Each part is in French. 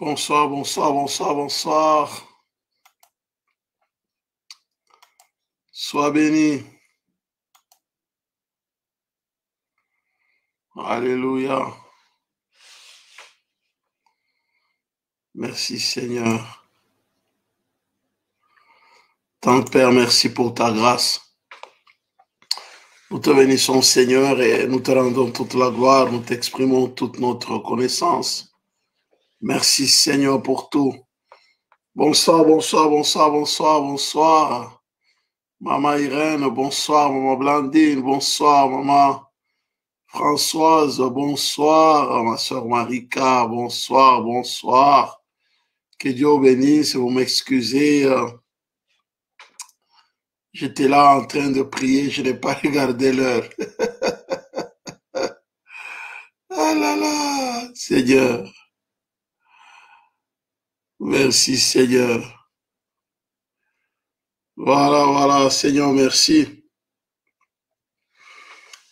Bonsoir, bonsoir, bonsoir, bonsoir. Sois béni. Alléluia. Merci Seigneur. Tant Père, merci pour ta grâce. Nous te bénissons Seigneur et nous te rendons toute la gloire, nous t'exprimons toute notre reconnaissance. Merci Seigneur pour tout. Bonsoir, bonsoir, bonsoir, bonsoir, bonsoir. Maman Irène, bonsoir. Maman Blandine, bonsoir. Maman Françoise, bonsoir. Ma soeur Marika, bonsoir, bonsoir. Que Dieu vous bénisse, vous m'excusez. J'étais là en train de prier, je n'ai pas regardé l'heure. Ah là là, Seigneur. Merci Seigneur. Voilà, voilà, Seigneur, merci.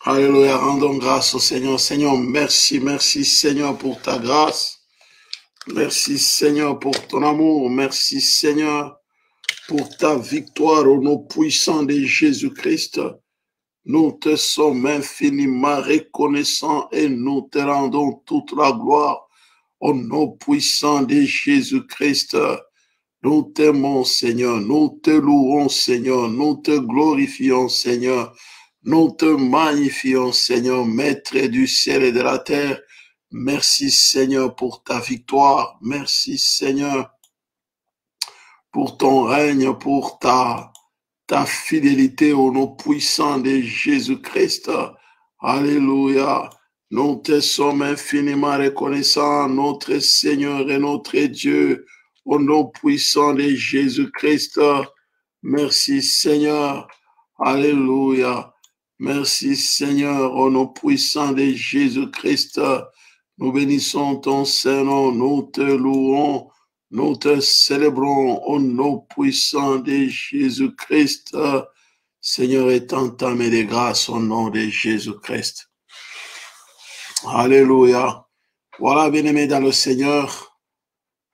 Alléluia, rendons grâce au Seigneur. Seigneur, merci, merci Seigneur pour ta grâce. Merci Seigneur pour ton amour. Merci Seigneur pour ta victoire au nom puissant de Jésus-Christ. Nous te sommes infiniment reconnaissants et nous te rendons toute la gloire au nom puissant de Jésus-Christ. Nous t'aimons, Seigneur. Nous te louons, Seigneur. Nous te glorifions, Seigneur. Nous te magnifions, Seigneur, Maître du ciel et de la terre. Merci, Seigneur, pour ta victoire. Merci, Seigneur, pour ton règne, pour ta fidélité au nom puissant de Jésus-Christ. Alléluia. Nous te sommes infiniment reconnaissants, notre Seigneur et notre Dieu, au nom puissant de Jésus-Christ. Merci Seigneur. Alléluia. Merci Seigneur, au nom puissant de Jésus-Christ. Nous bénissons ton Saint-Nom, nous te louons. Nous te célébrons au nom puissant de Jésus-Christ. Seigneur, étends-ta-main de grâce au nom de Jésus-Christ. Alléluia. Voilà, bien-aimés dans le Seigneur,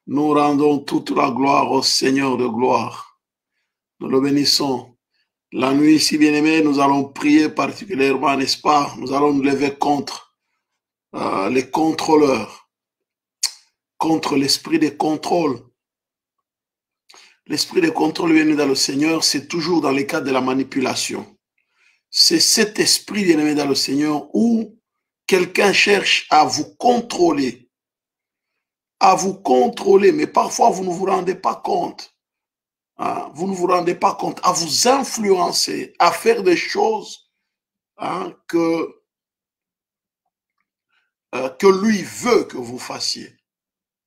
nous rendons toute la gloire au Seigneur de gloire. Nous le bénissons. La nuit, si bien-aimés, nous allons prier particulièrement, n'est-ce pas? Nous allons nous lever contre les contrôleurs, contre l'esprit de contrôle. L'esprit de contrôle venu dans le Seigneur, c'est toujours dans le cadre de la manipulation. C'est cet esprit bien-aimé dans le Seigneur où quelqu'un cherche à vous contrôler, mais parfois vous ne vous rendez pas compte. Hein, vous ne vous rendez pas compte, à vous influencer, à faire des choses que lui veut que vous fassiez.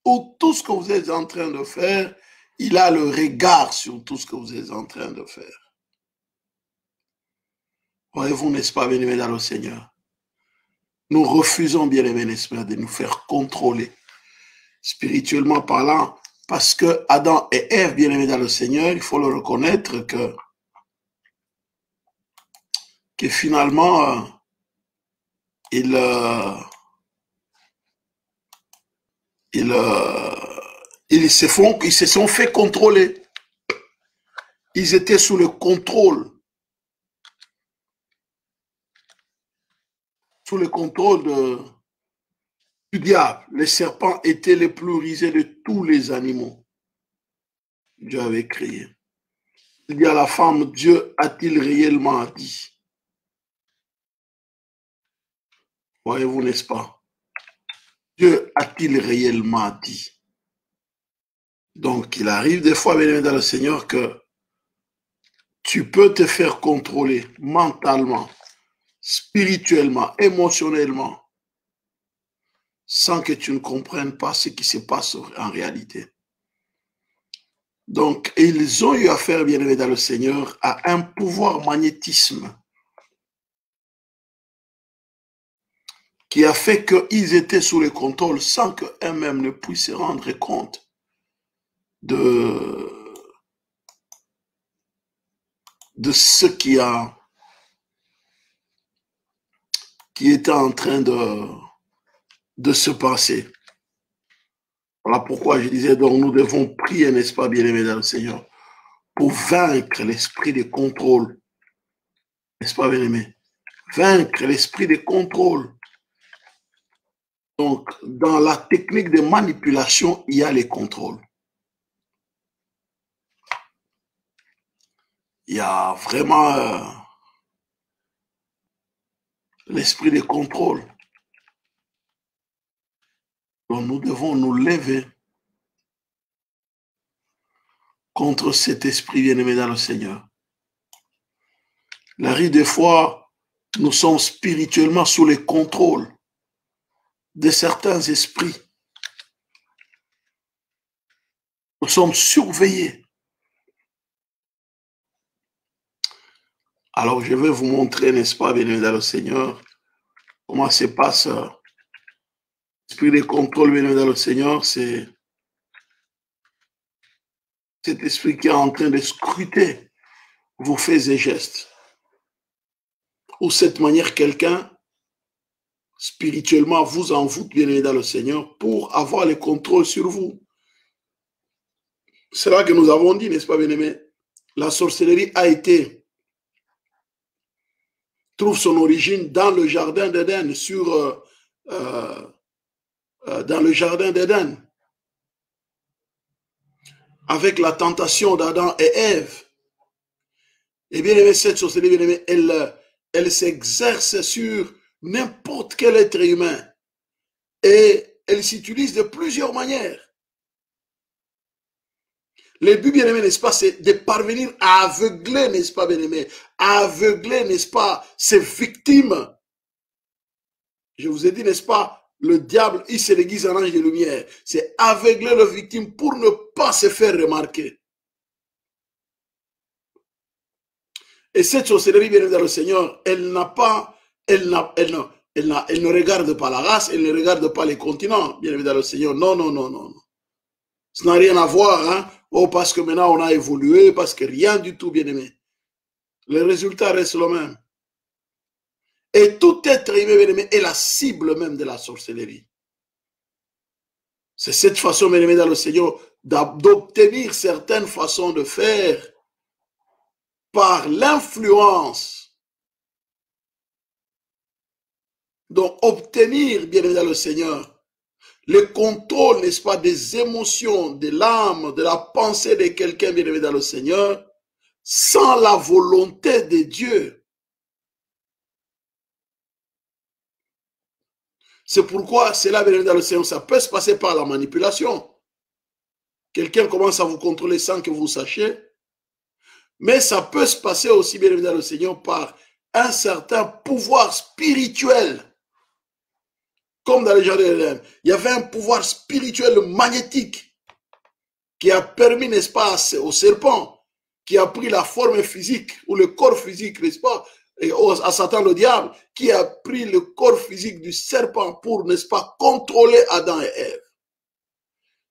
Ou tout ce que vous êtes en train de faire, il a le regard sur tout ce que vous êtes en train de faire. Voyez-vous, n'est-ce pas, bien-aimés dans le Seigneur? Nous refusons, bien-aimés, n'est-ce pas, de nous faire contrôler, spirituellement parlant, parce que Adam et Ève, bien-aimés dans le Seigneur, il faut le reconnaître que finalement, ils se sont fait contrôler. Ils étaient sous le contrôle. Sous le contrôle du diable. Les serpents étaient les plus rusés de tous les animaux. Dieu avait créé. Il dit à la femme, Dieu a-t-il réellement dit? Voyez-vous, n'est-ce pas? Dieu a-t-il réellement dit? Donc, il arrive des fois, bien dans le Seigneur, que tu peux te faire contrôler mentalement, spirituellement, émotionnellement, sans que tu ne comprennes pas ce qui se passe en réalité. Donc, ils ont eu affaire, bien aimé dans le Seigneur, à un pouvoir magnétisme qui a fait qu'ils étaient sous le contrôle sans qu'eux-mêmes ne puissent se rendre compte de ce qui était en train de se passer. Voilà pourquoi je disais, donc nous devons prier, n'est-ce pas, bien-aimés dans le Seigneur, pour vaincre l'esprit de contrôle. N'est-ce pas, bien-aimés? Vaincre l'esprit de contrôle. Donc, dans la technique de manipulation, il y a les contrôles. Il y a vraiment l'esprit de contrôle. Donc, nous devons nous lever contre cet esprit bien-aimé dans le Seigneur. La rue des fois, nous sommes spirituellement sous le contrôle de certains esprits. Nous sommes surveillés. Alors, je vais vous montrer, n'est-ce pas, bien-aimé dans le Seigneur, comment se passe l'esprit de contrôle, bien-aimé dans le Seigneur, c'est cet esprit qui est en train de scruter vos faits et gestes. Ou cette manière, quelqu'un, spirituellement, vous envoûte, bien-aimé dans le Seigneur, pour avoir le contrôle sur vous. C'est là que nous avons dit, n'est-ce pas, bien-aimé? La sorcellerie trouve son origine dans le jardin d'Éden, dans le jardin d'Éden, avec la tentation d'Adam et Ève. Et bien aimé, cette sorcellerie, bien aimé, elle s'exerce sur n'importe quel être humain. Et elle s'utilise de plusieurs manières. Le but, bien aimé, n'est-ce pas, c'est de parvenir à aveugler, n'est-ce pas, bien aimé, à aveugler, n'est-ce pas, ses victimes. Je vous ai dit, n'est-ce pas, le diable, il se déguise en ange de lumière. C'est aveugler la victime pour ne pas se faire remarquer. Et cette sorcellerie, bien dans le Seigneur, elle ne regarde pas la race, elle ne regarde pas les continents, bien dans le Seigneur. Non, non, non, non. Ça n'a rien à voir, hein. Oh, parce que maintenant on a évolué, parce que rien du tout, bien aimé. Le résultat reste le même. Et tout être humain, bien aimé, est la cible même de la sorcellerie. C'est cette façon, bien aimé, dans le Seigneur, d'obtenir certaines façons de faire par l'influence. Donc, obtenir, bien aimé, dans le Seigneur, le contrôle, n'est-ce pas, des émotions, de l'âme, de la pensée de quelqu'un, bien aimé, dans le Seigneur, sans la volonté de Dieu. C'est pourquoi cela, bien aimé, dans le Seigneur, ça peut se passer par la manipulation. Quelqu'un commence à vous contrôler sans que vous sachiez. Mais ça peut se passer aussi, bien évidemment, dans le Seigneur, par un certain pouvoir spirituel. Comme dans les jardins d'Éden, il y avait un pouvoir spirituel magnétique qui a permis, n'est-ce pas, au serpent, qui a pris la forme physique, ou le corps physique, n'est-ce pas, et à Satan le diable, qui a pris le corps physique du serpent pour, n'est-ce pas, contrôler Adam et Ève.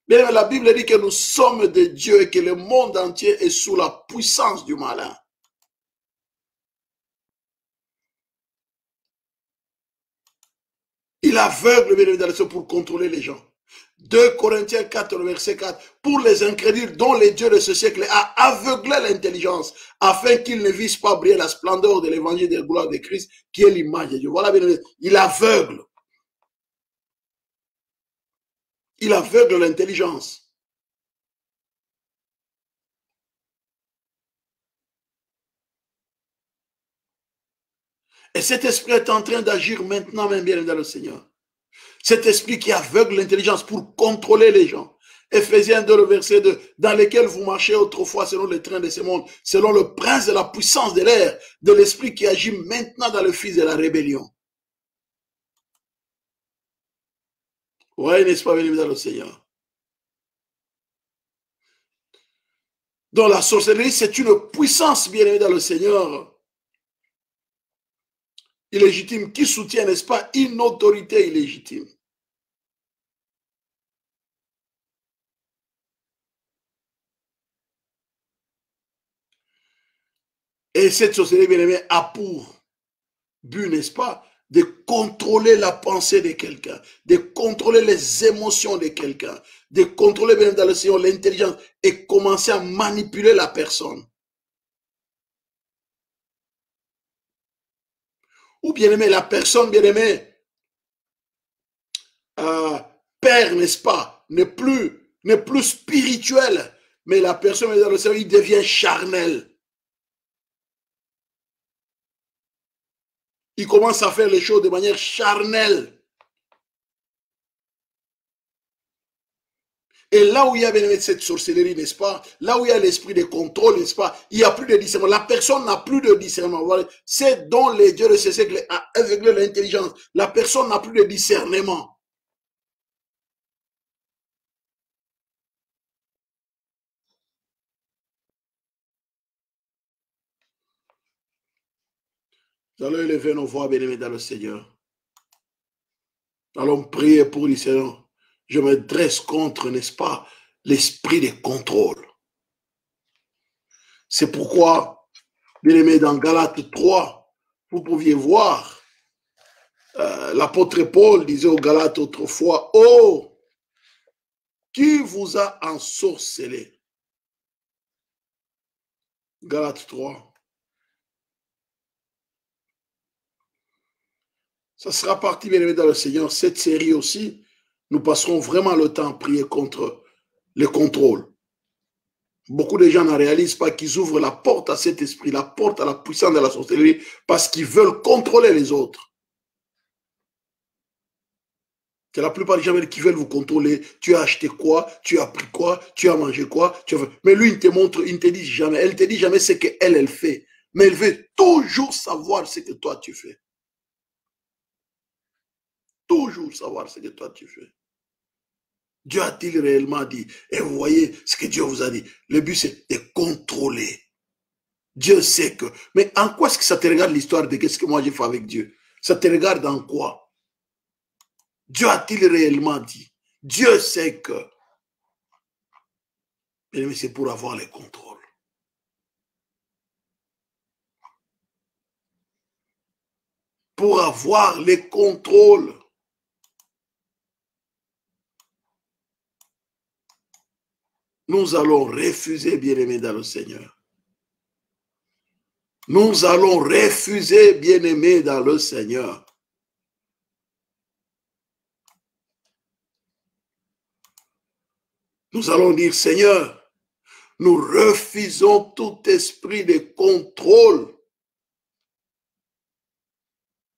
Bien, la Bible dit que nous sommes de Dieu et que le monde entier est sous la puissance du malin. Il aveugle, bien évidemment, pour contrôler les gens. 2 Corinthiens 4, verset 4. Pour les incrédules dont les dieux de ce siècle a aveuglé l'intelligence, afin qu'ils ne visent pas briller la splendeur de l'évangile de la gloire de Christ, qui est l'image de Dieu. Voilà, bien évidemment, il aveugle. Il aveugle l'intelligence. Et cet esprit est en train d'agir maintenant, même bien dans le Seigneur. Cet esprit qui aveugle l'intelligence pour contrôler les gens. Éphésiens 2, le verset 2, dans lequel vous marchez autrefois selon les trains de ce monde, selon le prince de la puissance de l'air, de l'esprit qui agit maintenant dans le fils de la rébellion. Oui, n'est-ce pas, bien dans le Seigneur? Donc la sorcellerie, c'est une puissance, bien aimée dans le Seigneur, illégitime, qui soutient, n'est-ce pas, une autorité illégitime. Et cette sorcellerie, bien aimée, a pour but, n'est-ce pas, de contrôler la pensée de quelqu'un, de contrôler les émotions de quelqu'un, de contrôler bien dans le Seigneur l'intelligence et commencer à manipuler la personne. Ou bien aimé, la personne bien aimée perd, n'est-ce pas, n'est plus spirituel, mais la personne dans le Seigneur, il devient charnel. Il commence à faire les choses de manière charnelle. Et là où il y a cette sorcellerie, n'est-ce pas, là où il y a l'esprit de contrôle, n'est-ce pas, il n'y a plus de discernement. La personne n'a plus de discernement. Voilà. C'est dont les dieux de ce siècle a aveuglé l'intelligence. La personne n'a plus de discernement. Nous allons élever nos voix, bien-aimés dans le Seigneur. Nous allons prier pour le Seigneur. Je me dresse contre, n'est-ce pas, l'esprit de contrôle. C'est pourquoi, bien-aimés, dans Galates 3, vous pouviez voir, l'apôtre Paul disait aux Galates autrefois, « Oh, qui vous a ensorcelé ?» Galates 3. Ça sera parti, bien aimé dans le Seigneur. Cette série aussi, nous passerons vraiment le temps à prier contre le contrôle. Beaucoup de gens ne réalisent pas qu'ils ouvrent la porte à cet esprit, la porte à la puissance de la sorcellerie, parce qu'ils veulent contrôler les autres. C'est la plupart des gens qui veulent vous contrôler. Tu as acheté quoi? Tu as pris quoi? Tu as mangé quoi? Mais lui, il te montre, il ne te dit jamais. Elle ne te dit jamais ce qu'elle fait. Mais elle veut toujours savoir ce que toi tu fais. Toujours savoir ce que toi tu fais. Dieu a-t-il réellement dit? Et vous voyez ce que Dieu vous a dit. Le but, c'est de contrôler. Dieu sait que... Mais en quoi est-ce que ça te regarde l'histoire de qu'est-ce que moi j'ai fait avec Dieu? Ça te regarde en quoi? Dieu a-t-il réellement dit? Dieu sait que... Mais c'est pour avoir le contrôle. Pour avoir le contrôle. Nous allons refuser, bien-aimés dans le Seigneur. Nous allons refuser, bien-aimés dans le Seigneur. Nous allons dire, Seigneur, nous refusons tout esprit de contrôle.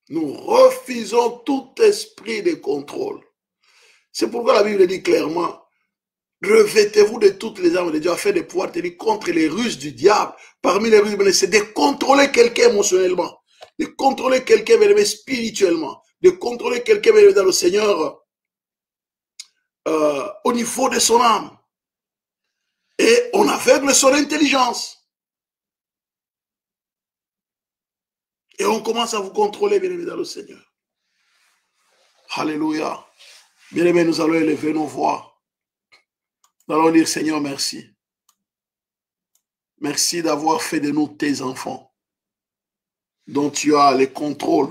Nous refusons tout esprit de contrôle. C'est pourquoi la Bible dit clairement, revêtez-vous de toutes les armes de Dieu afin de pouvoir tenir contre les ruses du diable. Parmi les ruses, c'est de contrôler quelqu'un émotionnellement, de contrôler quelqu'un spirituellement, de contrôler quelqu'un dans le Seigneur au niveau de son âme. Et on aveugle son intelligence. Et on commence à vous contrôler, bien aimé, dans le Seigneur. Alléluia. Bien aimé, nous allons élever nos voix. Nous allons dire, Seigneur, merci. Merci d'avoir fait de nous tes enfants, dont tu as le contrôle.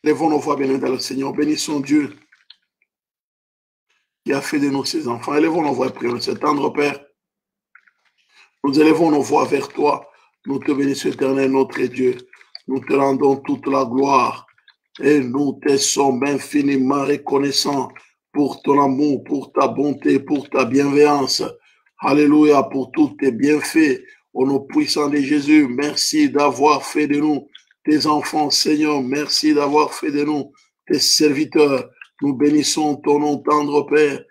Lèvons nos voix, bien aimé, dans le Seigneur. Bénissons Dieu qui a fait de nous ses enfants. Élevons nos voix et prions. Ce tendre Père, nous élevons nos voix vers toi. Nous te bénissons, éternel, notre Dieu. Nous te rendons toute la gloire. Et nous te sommes infiniment reconnaissants pour ton amour, pour ta bonté, pour ta bienveillance. Alléluia, pour tous tes bienfaits. Au nom puissant de Jésus, merci d'avoir fait de nous tes enfants, Seigneur. Merci d'avoir fait de nous tes serviteurs. Nous bénissons ton nom, tendre Père.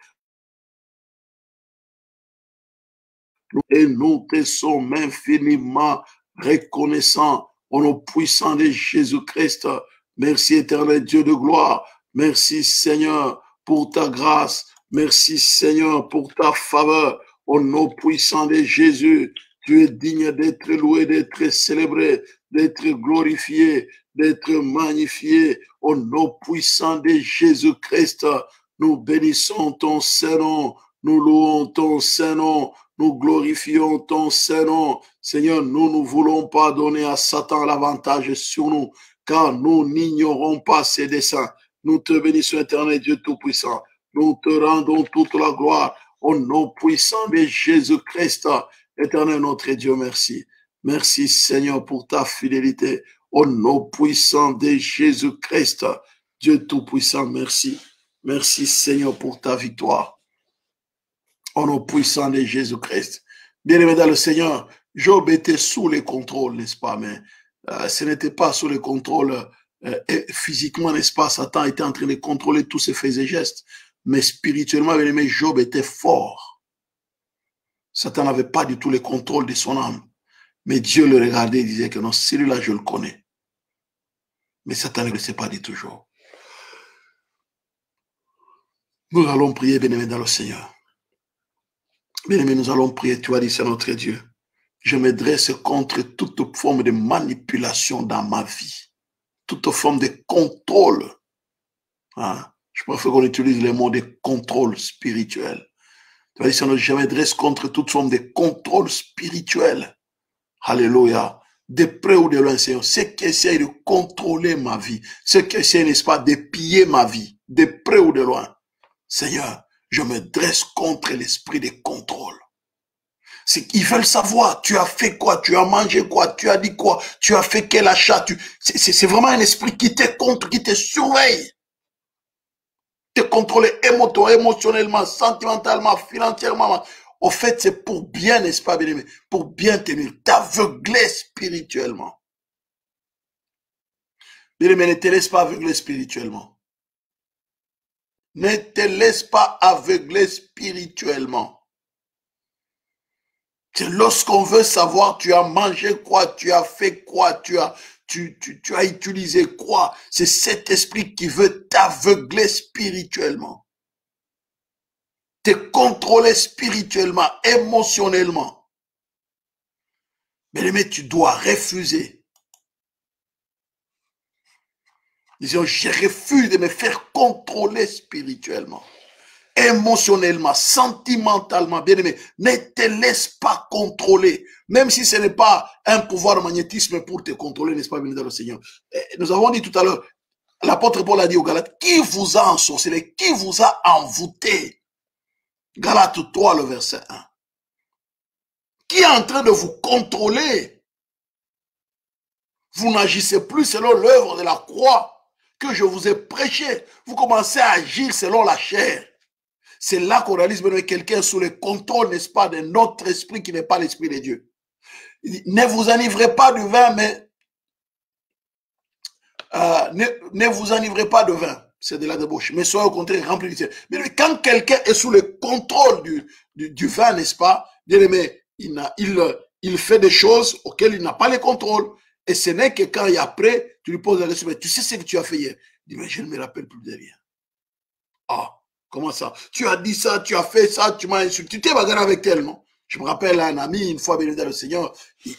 Et nous te sommes infiniment reconnaissants au nom puissant de Jésus-Christ. Merci, éternel Dieu de gloire. Merci, Seigneur, pour ta grâce. Merci, Seigneur, pour ta faveur. Au nom puissant de Jésus, tu es digne d'être loué, d'être célébré, d'être glorifié, d'être magnifié. Au nom puissant de Jésus-Christ, nous bénissons ton Saint-Nom. Nous louons ton Saint-Nom. Nous glorifions ton Saint-Nom. Seigneur, nous ne voulons pas donner à Satan l'avantage sur nous, car nous n'ignorons pas ses desseins. Nous te bénissons, éternel Dieu Tout-Puissant. Nous te rendons toute la gloire au nom puissant de Jésus-Christ. Éternel notre Dieu, merci. Merci Seigneur pour ta fidélité. Au nom puissant de Jésus-Christ. Dieu Tout-Puissant, merci. Merci Seigneur pour ta victoire. Au nom puissant de Jésus-Christ. Bien-aimé dans le Seigneur, Job était sous les contrôles, n'est-ce pas? Mais ce n'était pas sous les contrôles physiquement, n'est-ce pas? Satan était en train de contrôler tous ses faits et gestes. Mais spirituellement, bien-aimé, Job était fort. Satan n'avait pas du tout le contrôle de son âme. Mais Dieu le regardait et disait que non, celui-là, je le connais. Mais Satan ne le sait pas du tout. Nous allons prier, bien-aimé, dans le Seigneur. Bien-aimé, nous allons prier. Tu as dit, c'est notre Dieu. Je me dresse contre toute forme de manipulation dans ma vie. Toute forme de contrôle. Hein? Je préfère qu'on utilise le mot de contrôle spirituel. Tu as dit, Seigneur, je me dresse contre toute forme de contrôle spirituel. Alléluia. De près ou de loin, Seigneur. Ceux qui essayent de contrôler ma vie. Ceux qui essayent, n'est-ce pas, de piller ma vie. De près ou de loin. Seigneur, je me dresse contre l'esprit de contrôle. C'est qu'ils veulent savoir, tu as fait quoi, tu as mangé quoi, tu as dit quoi, tu as fait quel achat. C'est vraiment un esprit qui te contre, qui te surveille. Te contrôler émotionnellement, sentimentalement, financièrement. Au fait, c'est pour bien, n'est-ce pas, bien-aimé, pour bien tenir, t'aveugler spirituellement. Bien-aimé, ne te laisse pas aveugler spirituellement. Ne te laisse pas aveugler spirituellement. C'est lorsqu'on veut savoir, tu as mangé quoi, tu as fait quoi, tu as utilisé quoi. C'est cet esprit qui veut t'aveugler spirituellement. Te contrôler spirituellement, émotionnellement. Mais tu dois refuser. Disons, je refuse de me faire contrôler spirituellement, émotionnellement, sentimentalement. Bien aimé, ne te laisse pas contrôler, même si ce n'est pas un pouvoir magnétisme pour te contrôler, n'est-ce pas, bien dans le Seigneur. Nous avons dit tout à l'heure, l'apôtre Paul a dit aux Galates, qui vous a ensorcelé, qui vous a envoûté? Galates 3, le verset 1. Qui est en train de vous contrôler? Vous n'agissez plus selon l'œuvre de la croix que je vous ai prêché. Vous commencez à agir selon la chair. C'est là qu'on réalise que quelqu'un sous le contrôle, n'est-ce pas, de notre esprit qui n'est pas l'esprit de Dieu. Il dit, ne vous enivrez pas du vin, mais ne vous enivrez pas de vin. C'est de la débauche. Mais soyez au contraire remplis du ciel. Mais quand quelqu'un est sous le contrôle du vin, n'est-ce pas, bien aimé, il fait des choses auxquelles il n'a pas le contrôle. Et ce n'est que quand et après, tu lui poses la question, mais tu sais ce que tu as fait hier? Il dit, mais je ne me rappelle plus de rien. Ah, comment ça? Tu as dit ça, tu as fait ça, tu m'as insulté. Tu t'es bagarré avec elle, non? Je me rappelle un ami, une fois béni dans le Seigneur,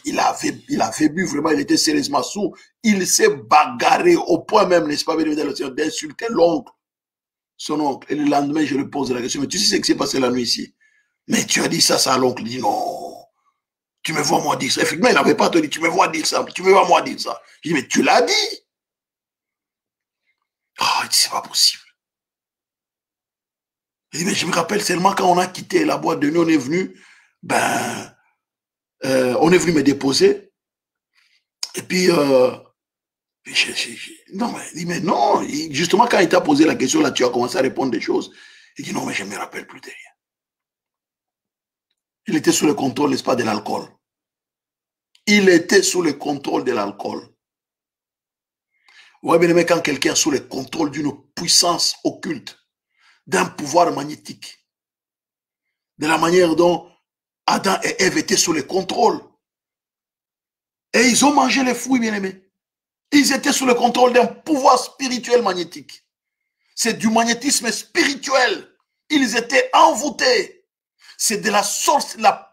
il avait bu vraiment, il était sérieusement sourd. Il s'est bagarré au point même, n'est-ce pas, béni dans le Seigneur, d'insulter l'oncle, son oncle. Et le lendemain, je lui pose la question, mais tu sais ce qui s'est passé la nuit ici? Mais tu as dit ça à l'oncle. Il dit, non. Tu me vois moi dire ça. Effectivement, il n'avait pas te dit, tu me vois dire ça. Tu me vois moi dire ça. Je dis, mais tu l'as dit. Ah, il dit, c'est pas possible. Il dit, mais je me rappelle seulement quand on a quitté la boîte de nuit, on est venu, on est venu me déposer. Et puis, non, mais il dit, mais non. Justement, quand il t'a posé la question, là, tu as commencé à répondre des choses. Il dit, non, mais je ne me rappelle plus de rien. Il était sous le contrôle, n'est-ce pas, de l'alcool. Il était sous le contrôle de l'alcool. Vous voyez bien, mais quand quelqu'un est sous le contrôle d'une puissance occulte, d'un pouvoir magnétique, de la manière dont Adam et Ève étaient sous le contrôle. Et ils ont mangé les fruits, bien aimés. Ils étaient sous le contrôle d'un pouvoir spirituel magnétique. C'est du magnétisme spirituel. Ils étaient envoûtés. C'est de la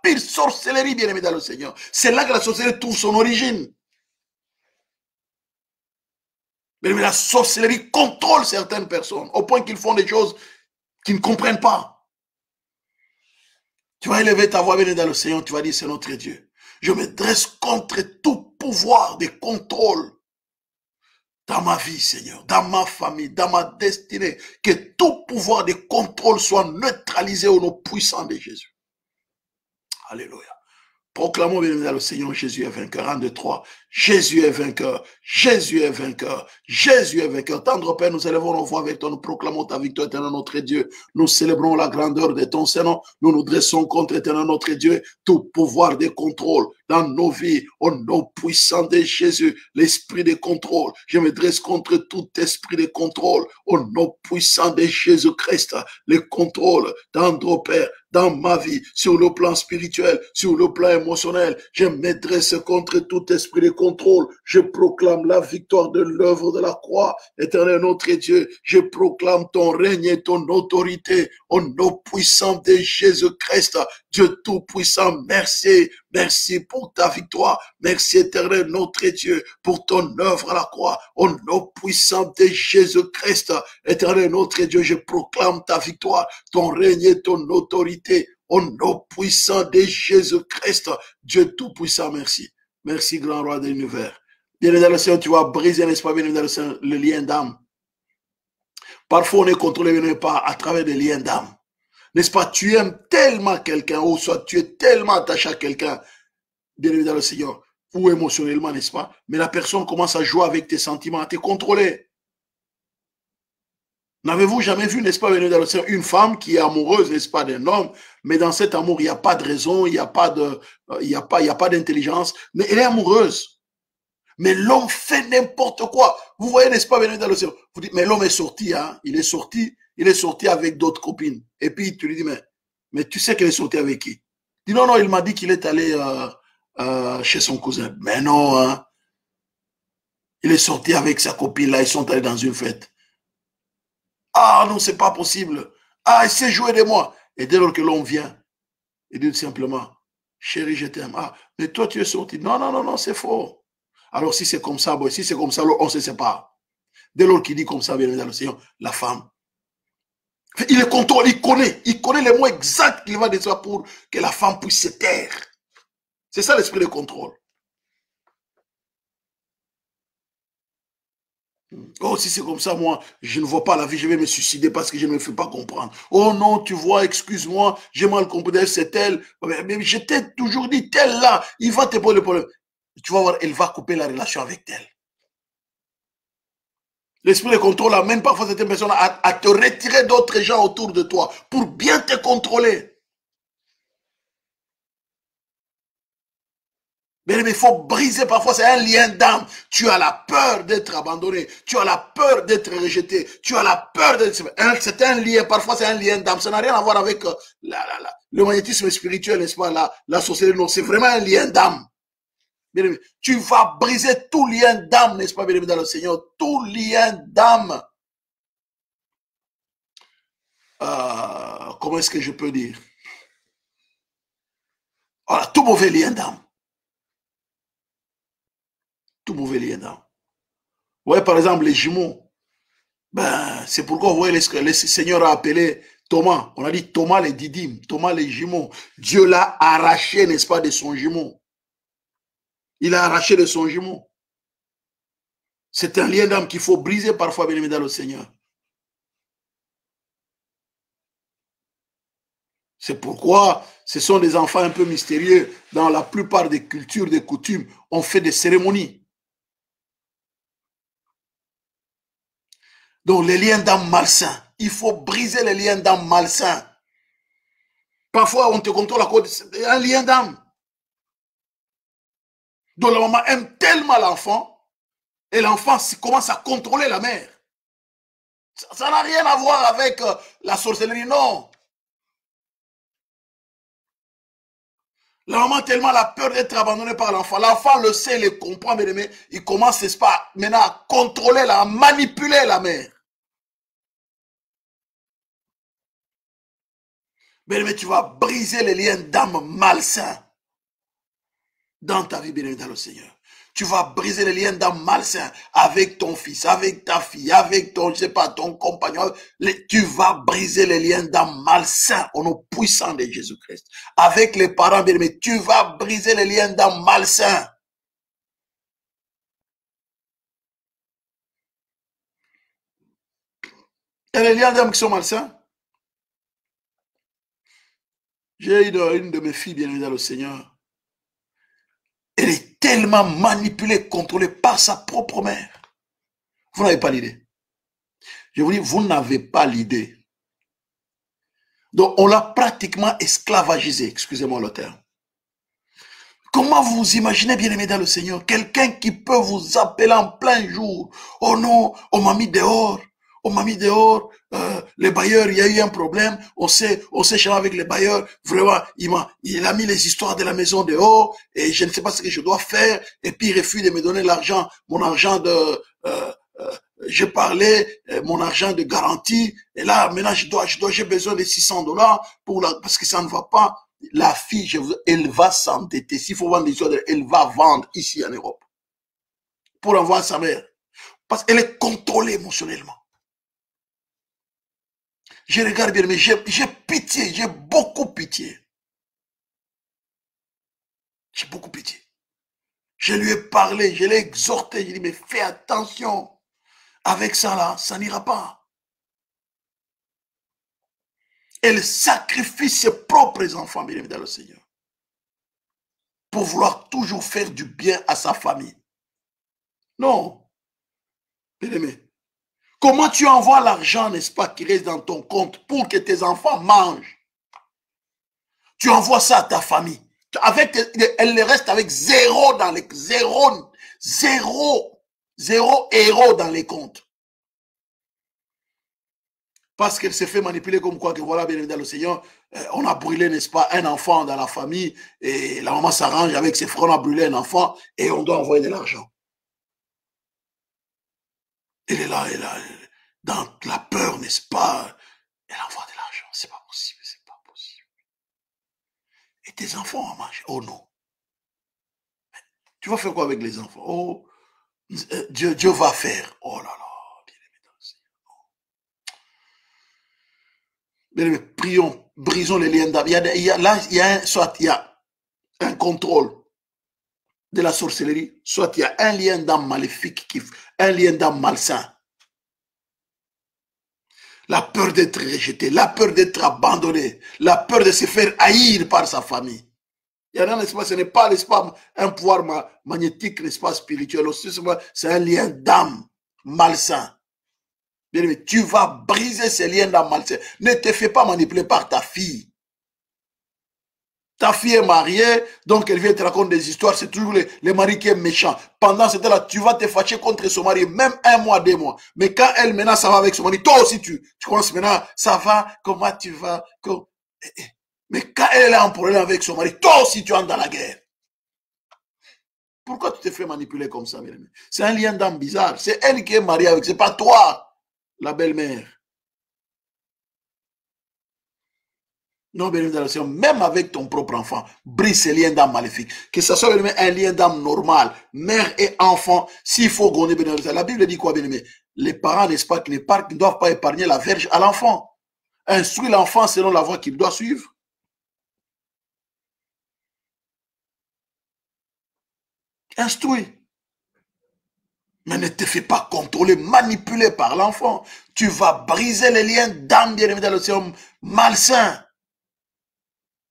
pire sorcellerie, bien aimé dans le Seigneur. C'est là que la sorcellerie trouve son origine. Mais la sorcellerie contrôle certaines personnes au point qu'ils font des choses qu'ils ne comprennent pas. Tu vas élever ta voix, béni dans le Seigneur, tu vas dire, c'est notre Dieu. Je me dresse contre tout pouvoir de contrôle dans ma vie, Seigneur, dans ma famille, dans ma destinée. Que tout pouvoir de contrôle soit neutralisé au nom puissant de Jésus. Alléluia. Proclamons bien le Seigneur, Jésus est vainqueur. 1, 2, 3. Jésus est vainqueur. Jésus est vainqueur. Jésus est vainqueur. Tendre Père, nous élevons nos voix avec toi. Nous proclamons ta victoire, éternel notre Dieu. Nous célébrons la grandeur de ton Seigneur. Nous nous dressons contre éternel notre Dieu. Tout pouvoir de contrôle dans nos vies, au nom puissant de Jésus. L'esprit de contrôle. Je me dresse contre tout esprit de contrôle. Au nom puissant de Jésus-Christ. Le contrôle, tendre Père, dans ma vie, sur le plan spirituel, sur le plan émotionnel. Je me dresse contre tout esprit de contrôle. Je proclame la victoire de l'œuvre de la croix. Éternel notre Dieu, je proclame ton règne et ton autorité au nom puissant de Jésus-Christ. Dieu tout-puissant, merci. Merci pour ta victoire. Merci éternel notre Dieu pour ton œuvre à la croix. Au nom puissant de Jésus-Christ. Éternel notre Dieu, je proclame ta victoire, ton règne et ton autorité. Au nom puissant de Jésus-Christ. Dieu tout-puissant, merci. Merci, grand roi de l'univers. Bien dans le Seigneur, tu vas briser, n'est-ce pas, bien dans le Seigneur, le lien d'âme. Parfois, on est contrôlé, mais pas à travers des liens d'âme. N'est-ce pas, tu aimes tellement quelqu'un, ou soit tu es tellement attaché à quelqu'un, bien dans le Seigneur, ou émotionnellement, n'est-ce pas, mais la personne commence à jouer avec tes sentiments, à te contrôler. N'avez-vous jamais vu, n'est-ce pas, dans le Seigneur, une femme qui est amoureuse, n'est-ce pas, d'un homme, mais dans cet amour, il n'y a pas de raison, il n'y a pas d'intelligence, mais elle est amoureuse. Mais l'homme fait n'importe quoi. Vous voyez, n'est-ce pas, dans le Seigneur, vous dites, mais l'homme est sorti, hein, il est sorti avec d'autres copines. Et puis, tu lui dis, mais tu sais qu'elle est sortie avec qui? Il dit, non, il m'a dit qu'il est allé chez son cousin. Mais non, hein. Il est sorti avec sa copine, là, ils sont allés dans une fête. Ah non, c'est pas possible. Ah, il s'est joué de moi. Et dès lors que l'homme vient, il dit simplement, chérie, je t'aime. Ah, mais toi, tu es sorti. Non, c'est faux. Alors, si c'est comme ça, on se sépare. Dès lors qu'il dit comme ça, bien dans le Seigneur, la femme, il le contrôle, il connaît les mots exacts qu'il va dire pour que la femme puisse se taire. C'est ça l'esprit de contrôle. Oh, si c'est comme ça, moi, je ne vois pas la vie, je vais me suicider parce que je ne me fais pas comprendre. Oh non, tu vois, excuse-moi, j'ai mal compris, c'est elle. Mais je t'ai toujours dit, tel là, il va te poser le problème. Tu vas voir, elle va couper la relation avec tel. L'esprit de contrôle amène parfois cette personne à te retirer d'autres gens autour de toi pour bien te contrôler. Mais il faut briser, parfois c'est un lien d'âme. Tu as la peur d'être abandonné, tu as la peur d'être rejeté, tu as la peur d'être... C'est un lien, parfois c'est un lien d'âme. Ça n'a rien à voir avec le magnétisme spirituel, n'est-ce pas, la société. Non, c'est vraiment un lien d'âme. Tu vas briser tout lien d'âme, n'est-ce pas, bien aimé dans le Seigneur, tout lien d'âme. Comment est-ce que je peux dire? Voilà, tout mauvais lien d'âme. Tout mauvais lien d'âme. Vous voyez, par exemple, les jumeaux. Ben, c'est pourquoi, vous voyez, le Seigneur a appelé Thomas. On a dit Thomas les didymes, Thomas les jumeaux. Dieu l'a arraché, n'est-ce pas, de son jumeau. Il a arraché de son jumeau. C'est un lien d'âme qu'il faut briser parfois, bien aimé dans le Seigneur. C'est pourquoi ce sont des enfants un peu mystérieux. Dans la plupart des cultures, des coutumes, on fait des cérémonies. Donc, les liens d'âme malsains. Il faut briser les liens d'âme malsains. Parfois, on te contrôle à cause d'un lien d'âme. Donc, la maman aime tellement l'enfant et l'enfant commence à contrôler la mère. Ça n'a rien à voir avec la sorcellerie, non. La maman a tellement la peur d'être abandonnée par l'enfant. L'enfant le sait, le comprend, mais il commence, n'est-ce pas, maintenant à contrôler, à manipuler la mère. Mais tu vas briser les liens d'âme malsains dans ta vie, bien dans le Seigneur. Tu vas briser les liens d'âme malsains avec ton fils, avec ta fille, avec ton, je sais pas, ton compagnon. Tu vas briser les liens d'âme malsains au nom puissant de Jésus-Christ. Avec les parents bien-aimés, tu vas briser les liens d'âme malsains. Et les liens d'âme qui sont malsains. J'ai une de mes filles bien-aimées dans le Seigneur. Elle est tellement manipulée, contrôlée par sa propre mère. Vous n'avez pas l'idée. Je vous dis, vous n'avez pas l'idée. Donc, on l'a pratiquement esclavagisé, excusez-moi le terme. Comment vous imaginez, bien-aimé dans le Seigneur, quelqu'un qui peut vous appeler en plein jour, oh non, on m'a mis dehors, les bailleurs, il y a eu un problème, on s'est chargé avec les bailleurs, vraiment, il a mis les histoires de la maison dehors, et je ne sais pas ce que je dois faire, et puis il refuse de me donner l'argent, mon argent de, j'ai parlé, mon argent de garantie, et là, maintenant, j'ai besoin de $600 parce que ça ne va pas. La fille, elle va s'endetter. S'il faut vendre des choses, elle va vendre ici en Europe pour envoyer sa mère. Parce qu'elle est contrôlée émotionnellement. Je regarde bien, mais j'ai pitié, j'ai beaucoup pitié. J'ai beaucoup pitié. Je lui ai parlé, je l'ai exhorté, je lui ai dit, mais fais attention. Avec ça là, ça n'ira pas. Elle sacrifie ses propres enfants, bien évidemment, le Seigneur, pour vouloir toujours faire du bien à sa famille. Non. Bien aimé. Comment tu envoies l'argent, n'est-ce pas, qui reste dans ton compte pour que tes enfants mangent? Tu envoies ça à ta famille. Elle reste avec zéro héros dans les comptes. Parce qu'elle s'est fait manipuler comme quoi que voilà, bien évidemment, le Seigneur, on a brûlé, n'est-ce pas, un enfant dans la famille, et la maman s'arrange avec ses frères, on a brûlé un enfant, et on doit envoyer de l'argent. Elle est là, dans la peur, n'est-ce pas, elle envoie de l'argent, c'est pas possible, c'est pas possible. Et tes enfants en mangent, oh non. Tu vas faire quoi avec les enfants? Oh, Dieu va faire, oh là là. Mais prions, brisons les liens d'âme. Il y a un contrôle de la sorcellerie, soit il y a un lien d'âme maléfique, un lien d'âme malsain. La peur d'être rejeté, la peur d'être abandonné, la peur de se faire haïr par sa famille. Il y en a, n'est-ce pas, ce n'est pas, n'est-ce pas, un pouvoir magnétique, n'est-ce pas, spirituel, c'est un lien d'âme malsain. Bien-aimé, tu vas briser ces liens d'âme malsains. Ne te fais pas manipuler par ta fille. Ta fille est mariée, donc elle vient te raconter des histoires, c'est toujours le mari qui est méchant. Pendant ce temps-là, tu vas te fâcher contre son mari, même 1 mois, 2 mois. Mais quand elle, maintenant, ça va avec son mari, toi aussi, tu commences maintenant, ça va, comment tu vas, mais quand elle est en problème avec son mari, toi aussi, tu entres dans la guerre. Pourquoi tu te fais manipuler comme ça, bien-aimé? C'est un lien d'âme bizarre. C'est elle qui est mariée avec, c'est pas toi. La belle-mère. Non, bien évidemment, même avec ton propre enfant, brise ces liens d'âme maléfiques. Que ce soit un lien d'âme normal, mère et enfant, s'il faut gagner, bien évidemment. La Bible dit quoi, bien aimé? Les parents, n'est-ce pas, qui ne doivent pas épargner la verge à l'enfant. Instruis l'enfant selon la voie qu'il doit suivre. Instruis. Mais ne te fais pas contrôler, manipuler par l'enfant. Tu vas briser les liens d'âme, bien évidemment, malsain.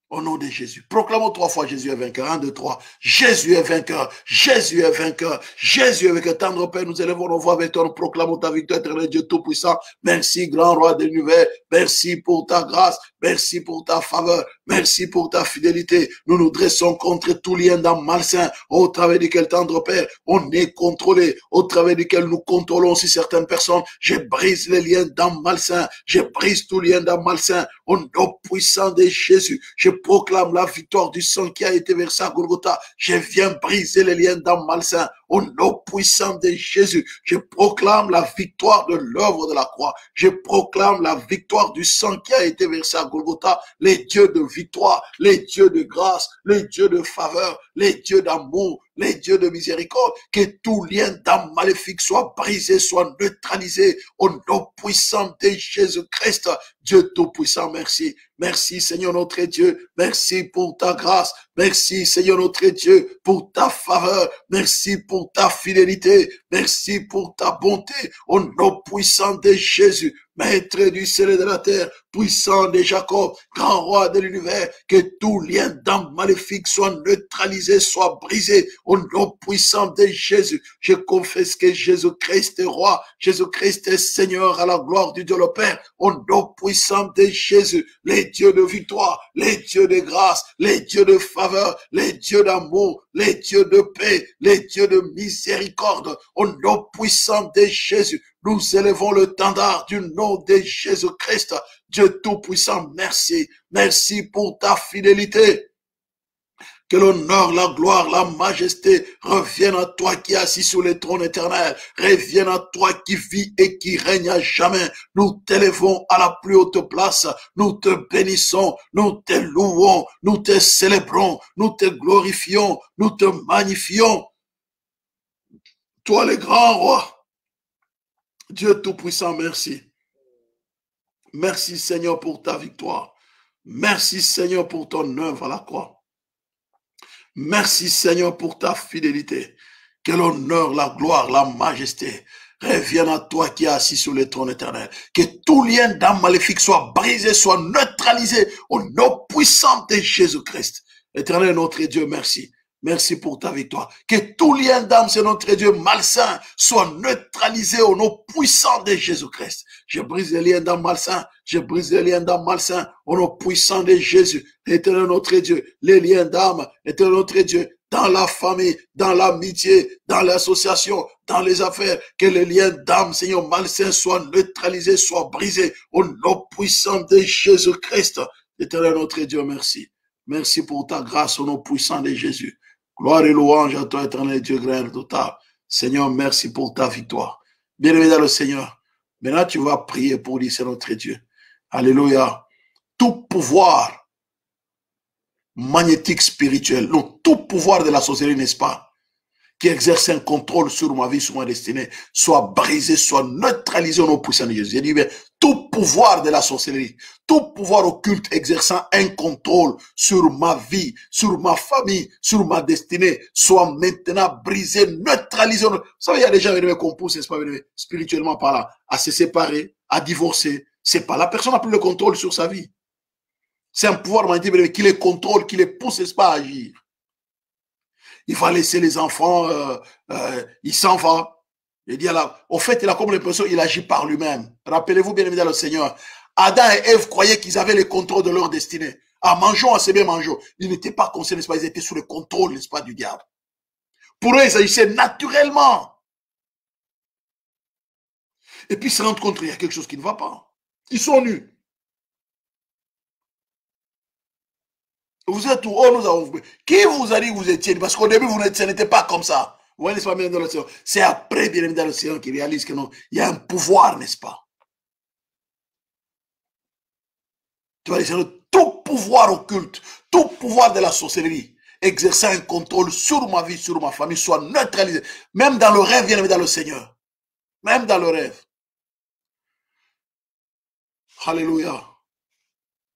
Au nom de Jésus. Proclamons 3 fois Jésus est vainqueur. 1, 2, 3. Jésus est vainqueur. Jésus est vainqueur. Jésus est vainqueur. Tendre Père, nous élevons nos voix avec toi. Nous proclamons ta victoire, éternel Dieu Tout-Puissant. Merci, grand roi de l'univers. Merci pour ta grâce. Merci pour ta faveur. Merci pour ta fidélité. Nous nous dressons contre tout lien d'âme malsain, au travers duquel, tendre Père, on est contrôlé, au travers duquel nous contrôlons aussi certaines personnes. Je brise les liens d'âme malsain. Je brise tout lien d'âme malsain. Au nom puissant de Jésus, je proclame la victoire du sang qui a été versé à Golgotha. Je viens briser les liens d'âme malsain. Au nom puissant de Jésus, je proclame la victoire de l'œuvre de la croix. Je proclame la victoire du sang qui a été versé à Golgotha. Les dieux de victoire, les dieux de grâce, les dieux de faveur, les dieux d'amour, les dieux de miséricorde, que tout lien d'âme maléfique soit brisé, soit neutralisé au nom puissant de Jésus-Christ. Dieu Tout-Puissant, merci. Merci Seigneur notre Dieu. Merci pour ta grâce. Merci Seigneur notre Dieu pour ta faveur. Merci pour ta fidélité. Merci pour ta bonté. Au nom puissant de Jésus, Maître du ciel et de la terre, puissant de Jacob, grand roi de l'univers, que tout lien d'âme maléfique soit neutralisé, soit brisé. Au nom puissant de Jésus, je confesse que Jésus-Christ est roi, Jésus-Christ est Seigneur à la gloire du Dieu le Père. Au nom puissant de Jésus, les dieux de victoire, les dieux de grâce, les dieux de faveur, les dieux d'amour, les dieux de paix, les dieux de miséricorde. Au nom puissant de Jésus, nous élevons le standard du nom de Jésus-Christ. Dieu Tout-Puissant, merci. Merci pour ta fidélité. Que l'honneur, la gloire, la majesté reviennent à toi qui es assis sur le trône éternel. Reviennent à toi qui vis et qui règne à jamais. Nous t'élevons à la plus haute place. Nous te bénissons. Nous te louons. Nous te célébrons. Nous te glorifions. Nous te magnifions. Toi le grand roi. Dieu Tout-Puissant, merci. Merci Seigneur pour ta victoire. Merci Seigneur pour ton œuvre à la croix. Merci Seigneur pour ta fidélité. Que l'honneur, la gloire, la majesté reviennent à toi qui es assis sur le trône éternel. Que tout lien d'âme maléfique soit brisé, soit neutralisé au nom puissant de Jésus-Christ. Éternel notre Dieu, merci. Merci pour ta victoire. Que tout lien d'âme, c'est notre Dieu malsain, soit neutralisé au nom puissant de Jésus-Christ. Je brise les liens d'âme malsains. Je brise les liens d'âme malsains au nom puissant de Jésus. Éternel notre Dieu, les liens d'âme, éternel notre Dieu, dans la famille, dans l'amitié, dans l'association, dans les affaires, que les liens d'âme, Seigneur, malsains soient neutralisés, soient brisés au nom puissant de Jésus-Christ. Éternel notre Dieu, merci. Merci pour ta grâce au nom puissant de Jésus. Gloire et louange à toi, éternel Dieu, grand redoutable. Seigneur, merci pour ta victoire. Bien-aimé dans le Seigneur, maintenant tu vas prier pour dire, c'est notre Dieu. Alléluia. Tout pouvoir magnétique spirituel, non, tout pouvoir de la sorcellerie, n'est-ce pas, qui exerce un contrôle sur ma vie, sur ma destinée, soit brisé, soit neutralisé au nom puissant de Jésus. J'ai dit, bien, tout pouvoir de la sorcellerie, tout pouvoir occulte exerçant un contrôle sur ma vie, sur ma famille, sur ma destinée, soit maintenant brisé, neutralisé. Vous savez, il y a des gens qu'on pousse, n'est-ce pas, spirituellement parlant, à se séparer, à divorcer. C'est pas la personne n'a plus le contrôle sur sa vie. C'est un pouvoir magnétique qui les contrôle, qui les pousse, n'est-ce pas, à agir. Il va laisser les enfants, il s'en va. Il dit au fait, il a comme l'impression qu'il agit par lui-même. Rappelez-vous bien évidemment le Seigneur. Adam et Ève croyaient qu'ils avaient le contrôle de leur destinée. En mangeant, assez bien mangeant. Ils n'étaient pas conscients, n'est-ce pas, ils étaient sous le contrôle, n'est-ce pas, du diable. Pour eux, ils agissaient naturellement. Et puis ils se rendent compte qu'il y a quelque chose qui ne va pas. Ils sont nus. Vous êtes où? Oh, nous avons. Qui vous a dit que vous étiez? Parce qu'au début, ce n'était pas comme ça. Vous voyez, n'est-ce pas, bien dans le Seigneur? C'est après, bien dans le Seigneur, qu'il réalise que non, il y a un pouvoir, n'est-ce pas? Tu vas dire, tout pouvoir occulte, tout pouvoir de la sorcellerie, exerçant un contrôle sur ma vie, sur ma famille, soit neutralisé. Même dans le rêve, bien dans le Seigneur. Même dans le rêve. Alléluia.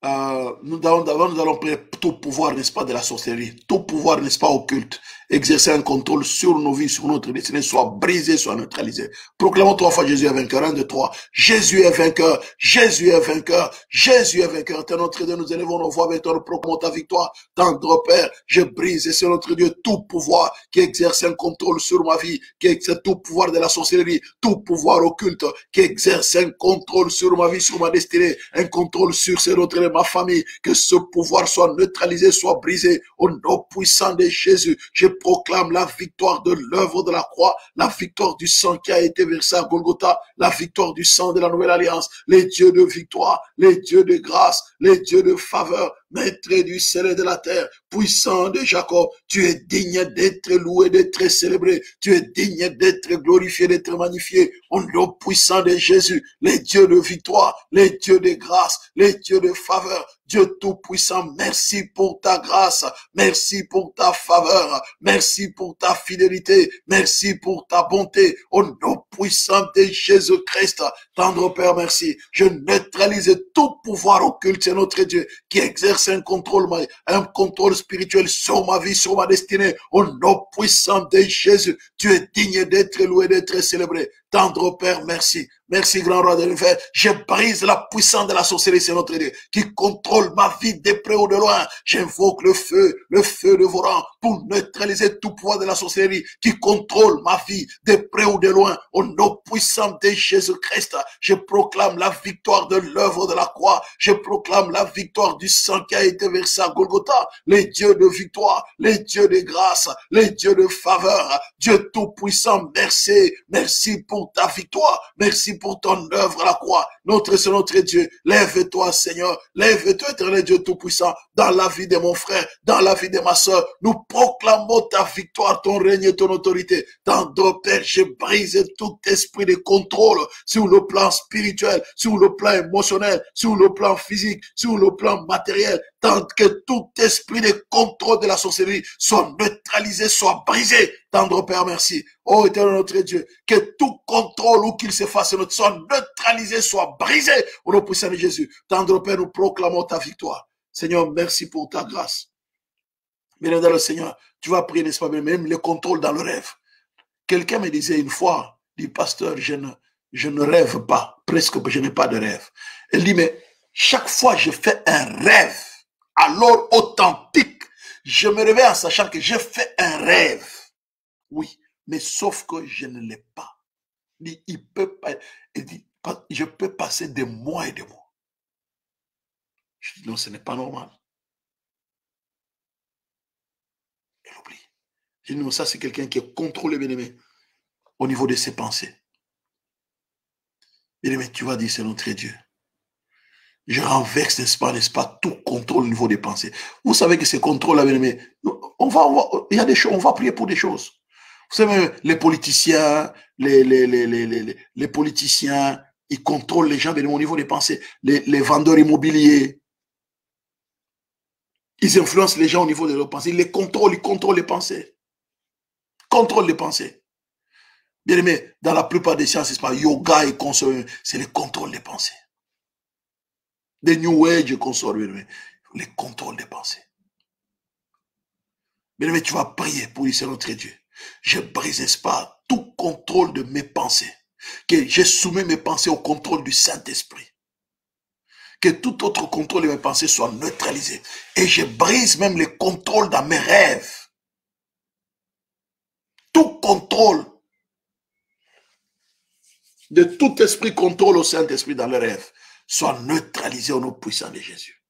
Nous allons prier tout pouvoir, n'est-ce pas, de la sorcellerie, tout pouvoir, n'est-ce pas, occulte, exercer un contrôle sur nos vies, sur notre destinée, soit brisé, soit neutralisé. Proclamons 3 fois Jésus est vainqueur. 1, 2, 3. Jésus est vainqueur. Jésus est vainqueur. Jésus est vainqueur. T'es notre Dieu, nous élevons nos voix avec toi, nous proclamons ta victoire. Tendre Père, je brise, et c'est notre Dieu, tout pouvoir qui exerce un contrôle sur ma vie, qui exerce tout pouvoir de la sorcellerie, tout pouvoir occulte, qui exerce un contrôle sur ma vie, sur ma destinée, un contrôle sur ces autres ma famille, que ce pouvoir soit neutralisé, soit brisé au nom puissant de Jésus. Je proclame la victoire de l'œuvre de la croix, la victoire du sang qui a été versé à Golgotha, la victoire du sang de la nouvelle alliance, les dieux de victoire, les dieux de grâce, les dieux de faveur, Maître du ciel et de la terre, puissant de Jacob, tu es digne d'être loué, d'être célébré, tu es digne d'être glorifié, d'être magnifié, au nom puissant de Jésus, les dieux de victoire, les dieux de grâce, les dieux de faveur, Dieu Tout-Puissant, merci pour ta grâce, merci pour ta faveur, merci pour ta fidélité, merci pour ta bonté, au nom puissant de Jésus-Christ. Tendre Père, merci. Je neutralise tout pouvoir occulte, c'est notre Dieu, qui exerce un contrôle spirituel sur ma vie, sur ma destinée, au nom puissant de Jésus. Tu es digne d'être loué, d'être célébré. Tendre Père, merci. Merci, grand roi de l'univers. Je brise la puissance de la sorcellerie, c'est notre Dieu, qui contrôle ma vie de près ou de loin. J'invoque le feu de vos rangs, pour neutraliser tout pouvoir de la sorcellerie, qui contrôle ma vie de près ou de loin. Au nom puissant de Jésus-Christ, je proclame la victoire de l'œuvre de la croix. Je proclame la victoire du sang qui a été versé à Golgotha. Les dieux de victoire, les dieux de grâce, les dieux de faveur. Dieu Tout-Puissant, merci. Merci pour ta victoire. Merci pour ton œuvre à la croix. C'est notre Dieu. Lève-toi, Seigneur. Lève-toi, éternel Dieu Tout-Puissant, dans la vie de mon frère, dans la vie de ma soeur. Nous proclamons ta victoire, ton règne et ton autorité. Dans ton Père, je brise tout esprit de contrôle sur le plan spirituel, sur le plan émotionnel, sur le plan physique, sur le plan matériel. Tant que tout esprit de contrôle de la sorcellerie soit neutralisé, soit brisé. Tendre Père, merci. Oh, éternel notre Dieu, que tout contrôle où qu'il se fasse, soit neutralisé, soit brisé. Au nom puissant de Jésus. Tendre Père, nous proclamons ta victoire. Seigneur, merci pour ta grâce. Bien dans le Seigneur, tu vas prier, n'est-ce pas, même le contrôle dans le rêve. Quelqu'un me disait une fois, dit pasteur, je ne rêve pas, presque je n'ai pas de rêve. Elle dit, mais chaque fois je fais un rêve, alors authentique, je me réveille en sachant que j'ai fait un rêve. Oui, mais sauf que je ne l'ai pas. Il peut pas, il dit, je peux passer des mois et des mois. Je dis, non, ce n'est pas normal. Elle oublie. Je dis, non, ça c'est quelqu'un qui est contrôlé, bien-aimé, au niveau de ses pensées. Bien-aimé, tu vas dire, c'est notre Dieu. Je renverse, n'est-ce pas, tout contrôle au niveau des pensées. Vous savez que ces contrôles-là, bien-aimé, il y a des choses, on va prier pour des choses. Vous savez, les politiciens, les politiciens, ils contrôlent les gens au niveau des pensées. Les vendeurs immobiliers, ils influencent les gens au niveau de leurs pensées. Ils les contrôlent, ils contrôlent les pensées. Contrôlent les pensées. Bien aimé, dans la plupart des sciences, c'est pas yoga et consort, c'est le contrôle des pensées. Des New Age et consort, les contrôles des pensées. Bien aimé, tu vas prier pour lui, c'est notre Dieu. Je brise, n'est-ce pas, tout contrôle de mes pensées. Que je soumets mes pensées au contrôle du Saint-Esprit. Que tout autre contrôle de mes pensées soit neutralisé. Et je brise même les contrôles dans mes rêves. Tout contrôle de tout esprit contrôle au Saint-Esprit dans les rêves soit neutralisé au nom puissant de Jésus.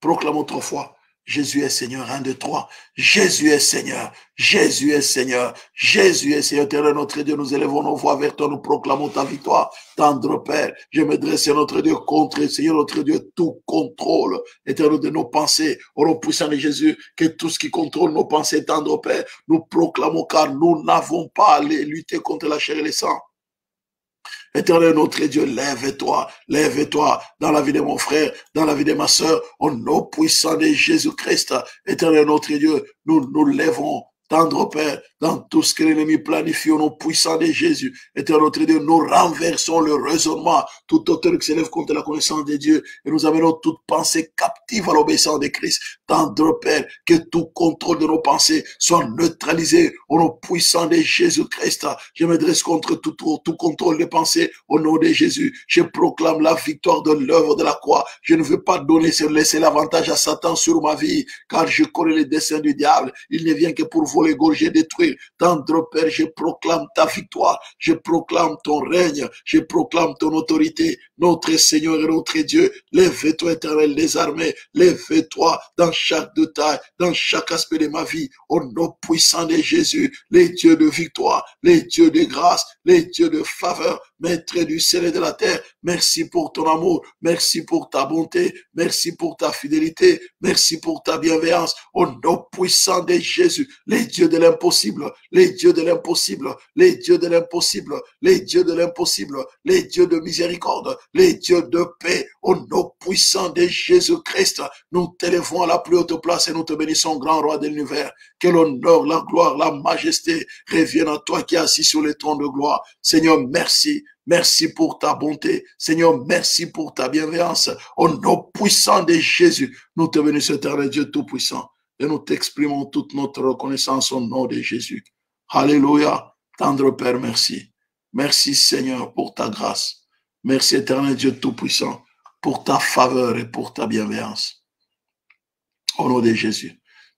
Proclamons 3 fois. Jésus est Seigneur, 1, 2, 3. Jésus est Seigneur, Jésus est Seigneur, Jésus est Seigneur. Éternel notre Dieu, nous élevons nos voix vers toi, nous proclamons ta victoire. Tendre Père, je me dresse, notre Dieu, contre, Seigneur notre Dieu, tout contrôle, éternel, de nos pensées, au nom puissant de Jésus, que tout ce qui contrôle nos pensées, tendre Père, nous proclamons, car nous n'avons pas à lutter contre la chair et le sang. Éternel notre Dieu, lève-toi dans la vie de mon frère, dans la vie de ma soeur, au nom puissant de Jésus-Christ. Éternel notre Dieu, nous nous lèvons, tendre Père, dans tout ce que l'ennemi planifie au nom puissant de Jésus. Éternel notre Dieu, nous renversons le raisonnement, tout auteur qui s'élève contre la connaissance de Dieu, et nous amenons toute pensée captive à l'obéissance de Christ. Tendre Père, que tout contrôle de nos pensées soit neutralisé au nom puissant de Jésus-Christ. Je me dresse contre tout contrôle des pensées au nom de Jésus. Je proclame la victoire de l'œuvre de la croix. Je ne veux pas laisser l'avantage à Satan sur ma vie, car je connais les desseins du diable. Il ne vient que pour voler, égorger, détruire. Tendre Père, je proclame ta victoire, je proclame ton règne, je proclame ton autorité, notre Seigneur et notre Dieu. Lève-toi, éternel des armées, lève-toi dans chaque détail, dans chaque aspect de ma vie, au nom puissant de Jésus, les dieux de victoire, les dieux de grâce, les dieux de faveur, Maître du ciel et de la terre, merci pour ton amour, merci pour ta bonté, merci pour ta fidélité, merci pour ta bienveillance, au nom puissant de Jésus, les dieux de l'impossible, l'impossible, les dieux de l'impossible, les dieux de l'impossible, les dieux de l'impossible, les dieux de miséricorde, les dieux de paix, au nom puissant de Jésus-Christ, nous t'élevons à la plus haute place et nous te bénissons, grand roi de l'univers. Que l'honneur, la gloire, la majesté reviennent à toi qui es assis sur le trône de gloire. Seigneur, merci. Merci pour ta bonté. Seigneur, merci pour ta bienveillance. Au nom puissant de Jésus, nous te bénissons, éternel Dieu Tout-Puissant. Et nous t'exprimons toute notre reconnaissance au nom de Jésus. Alléluia. Tendre Père, merci. Merci Seigneur pour ta grâce. Merci éternel Dieu Tout-Puissant pour ta faveur et pour ta bienveillance. Au nom de Jésus.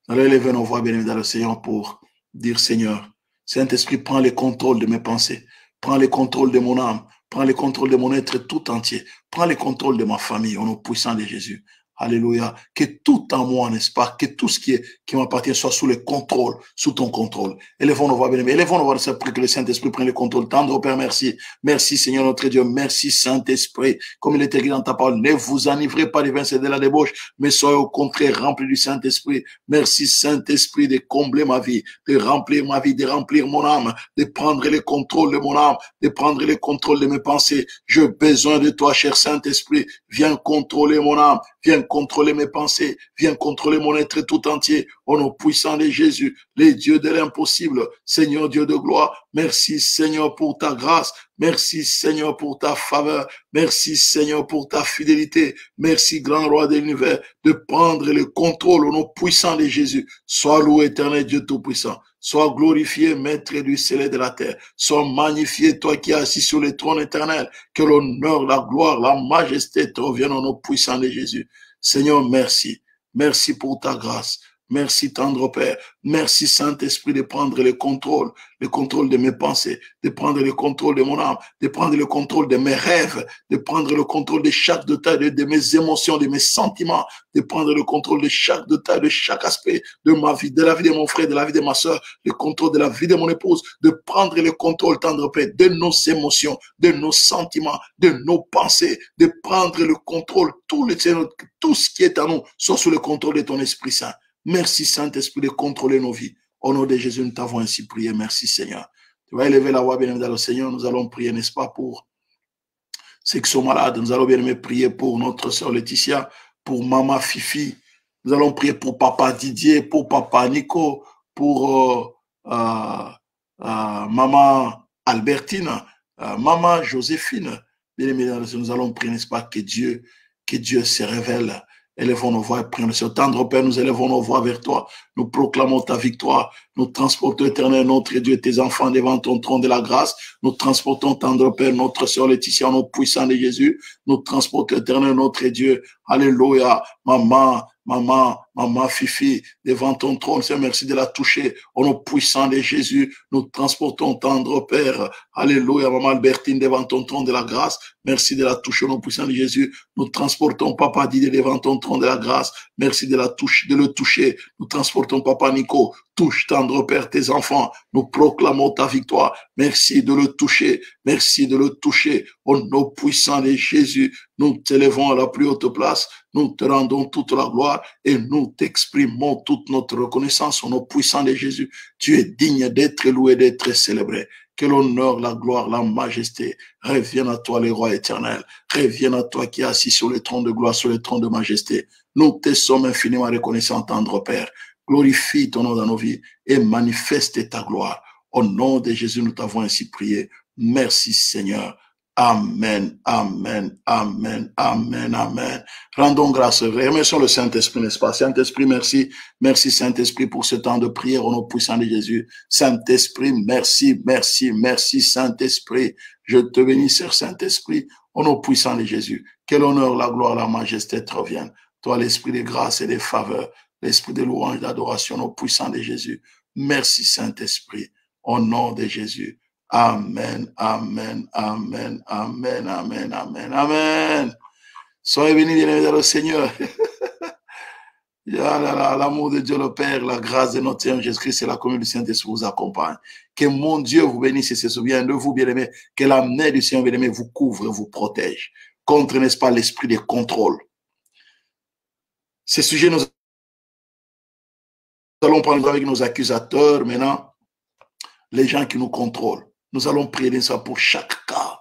Nous allons élever nos voix bénies dans le Seigneur pour dire Seigneur, Saint-Esprit, prends le contrôle de mes pensées. Prends le contrôle de mon âme. Prends le contrôle de mon être tout entier. Prends le contrôle de ma famille au nom puissant de Jésus. Alléluia. Que tout en moi, n'est-ce pas, que tout ce qui m'appartient soit sous le contrôle, sous ton contrôle. Élevons nos voix, bien-aimés. Élevons nos voix, pour que le Saint-Esprit prenne le contrôle. Tendre Père, merci. Merci, Seigneur notre Dieu. Merci, Saint-Esprit. Comme il est écrit dans ta parole, ne vous enivrez pas du vin, c'est de la débauche, mais soyez au contraire remplis du Saint-Esprit. Merci, Saint-Esprit, de combler ma vie, de remplir ma vie, de remplir mon âme, de prendre le contrôle de mon âme, de prendre le contrôle de mes pensées. J'ai besoin de toi, cher Saint-Esprit. Viens contrôler mon âme. Viens contrôler mes pensées, viens contrôler mon être tout entier, au nom puissant de Jésus, les dieux de l'impossible, Seigneur Dieu de gloire, merci Seigneur pour ta grâce, merci Seigneur pour ta faveur, merci Seigneur pour ta fidélité, merci grand roi de l'univers de prendre le contrôle au nom puissant de Jésus, sois loué éternel Dieu tout-puissant. Sois glorifié, maître du ciel et de la terre. Sois magnifié, toi qui es assis sur le trône éternel. Que l'honneur, la gloire, la majesté te reviennent au nom puissant de Jésus. Seigneur, merci. Merci pour ta grâce. Merci, tendre Père. Merci, Saint-Esprit, de prendre le contrôle de mes pensées, de prendre le contrôle de mon âme, de prendre le contrôle de mes rêves, de prendre le contrôle de chaque détail de mes émotions, de mes sentiments, de prendre le contrôle de chaque détail, de chaque aspect de ma vie, de la vie de mon frère, de la vie de ma soeur, le contrôle de la vie de mon épouse, de prendre le contrôle, tendre Père, de nos émotions, de nos sentiments, de nos pensées, de prendre le contrôle, tout ce qui est à nous, soit sous le contrôle de ton Esprit Saint. Merci Saint-Esprit de contrôler nos vies. Au nom de Jésus, nous t'avons ainsi prié. Merci Seigneur. Tu vas élever la voix, bien-aimé, dans le Seigneur. Nous allons prier, n'est-ce pas, pour ceux qui sont malades. Nous allons bien-aimé prier pour notre sœur Laetitia, pour maman Fifi. Nous allons prier pour papa Didier, pour papa Nico, pour maman Albertine, maman Joséphine. Bien-aimé, nous allons prier, n'est-ce pas, que Dieu se révèle. Élevons nos voix et prions. Sur tendre Père, nous élevons nos voix vers toi. Nous proclamons ta victoire. Nous transportons, éternel, notre Dieu, tes enfants devant ton trône de la grâce. Nous transportons, tendre Père, notre sœur Laetitia, notre puissant de Jésus. Nous transportons, éternel, notre Dieu. Alléluia. Maman Fifi, devant ton trône, Seigneur, merci de la toucher. Au nom puissant de Jésus, nous transportons, tendre Père. Alléluia. Maman Albertine, devant ton trône de la grâce. Merci de la toucher au nom puissant de Jésus. Nous transportons Papa Didier devant ton trône de la grâce. Merci de le toucher. Nous transportons Papa Nico. Touche, tendre Père, tes enfants. Nous proclamons ta victoire. Merci de le toucher. Merci de le toucher. Au nom puissant de Jésus, nous t'élevons à la plus haute place. Nous te rendons toute la gloire et nous t'exprimons toute notre reconnaissance au nom puissant de Jésus. Tu es digne d'être loué, d'être célébré. Que l'honneur, la gloire, la majesté reviennent à toi, les rois éternels. Reviennent à toi qui es assis sur le trône de gloire, sur le trône de majesté. Nous te sommes infiniment reconnaissants, tendre Père. Glorifie ton nom dans nos vies et manifeste ta gloire. Au nom de Jésus, nous t'avons ainsi prié. Merci Seigneur. Amen, amen, amen, amen, amen. Rendons grâce. Remercions le Saint-Esprit, n'est-ce pas? Saint-Esprit, merci. Merci Saint-Esprit pour ce temps de prière au nom puissant de Jésus. Saint-Esprit, merci, merci, merci Saint-Esprit. Je te bénis, Seigneur Saint-Esprit, au nom puissant de Jésus. Que l'honneur, la gloire, la majesté te reviennent. Toi, l'esprit de grâce et de faveur, l'esprit de louange, d'adoration au nom puissant de Jésus. Merci Saint-Esprit, au nom de Jésus. Amen, amen, amen, amen, amen, amen, amen. Soyez bénis, bien-aimés dans le Seigneur. L'amour de Dieu le Père, la grâce de notre Seigneur Jésus-Christ et la communion du Saint-Esprit vous accompagne. Que mon Dieu vous bénisse et se souvienne de vous, bien-aimés. Que la main du Seigneur, bien-aimé, vous couvre et vous protège. Contre, n'est-ce pas, l'esprit de contrôle. Ces sujets, nous allons prendre avec nos accusateurs maintenant. les gens qui nous contrôlent. Nous allons prier ça pour chaque cas.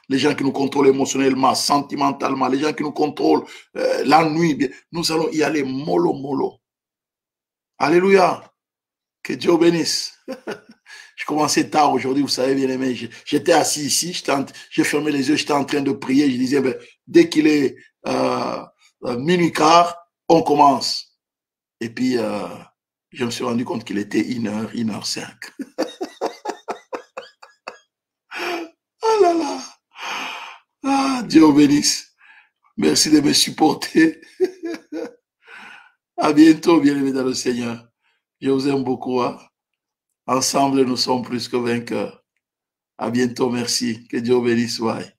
Les gens qui nous contrôlent émotionnellement, sentimentalement, les gens qui nous contrôlent la nuit. Nous allons y aller mollo, mollo. Alléluia. Que Dieu bénisse. Je commençais tard aujourd'hui, vous savez bien aimé. J'étais assis ici, j'ai fermé les yeux, j'étais en train de prier. Je disais, ben, dès qu'il est minuit quart, on commence. Et puis, je me suis rendu compte qu'il était 1h05. Ah là là. Ah, Dieu bénisse. Merci de me supporter. À bientôt, bien-aimés dans le Seigneur. Je vous aime beaucoup. Hein? Ensemble, nous sommes plus que vainqueurs. À bientôt, merci. Que Dieu bénisse. Bye.